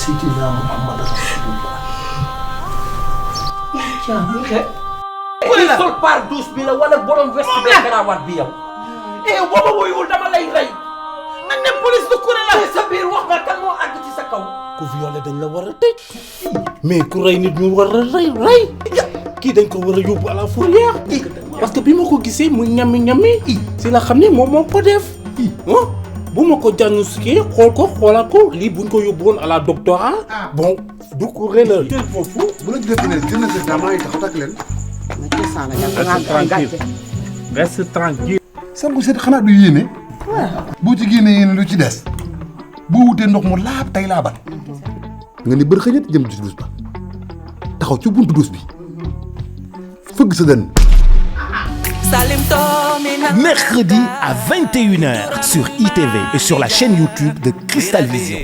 Seydina Muhammad rasulullah. Caa muy xeet. sol par douce bi la wala borom veste bi garawaat bi yow. yow booba woyul dama lay rey. nañ ne police du kuréel la. sa biir wax nga kan moo àgg ci sa kaw. ku violé dañ la war a tëj. mais ku rey nit ñu war a rey. kii dañ ko war a yóbbu à la fourrière. parce que bi ma ko gisee mu ñami si la xam ne moom moo ko def. bu ma ko diagnostiqué xoolaat ko lii buñ ko yóbbu woon à la doctorat. bon du ko réelal. jël foofu bu la defee ne jël na sa damaa yi taxaw takk leen. reste tranquille. sangu seet xanaa du yéene. boo ci génnee yéene lu ci des. boo wutee ndox mu laab tay laabat. nga ni bër xëñat jëm ci douche ba taxaw ci buntu douche bi fëgg sa dënn. Mercredi à 21h sur ITV et sur la chaîne YouTube de Crystal Vision.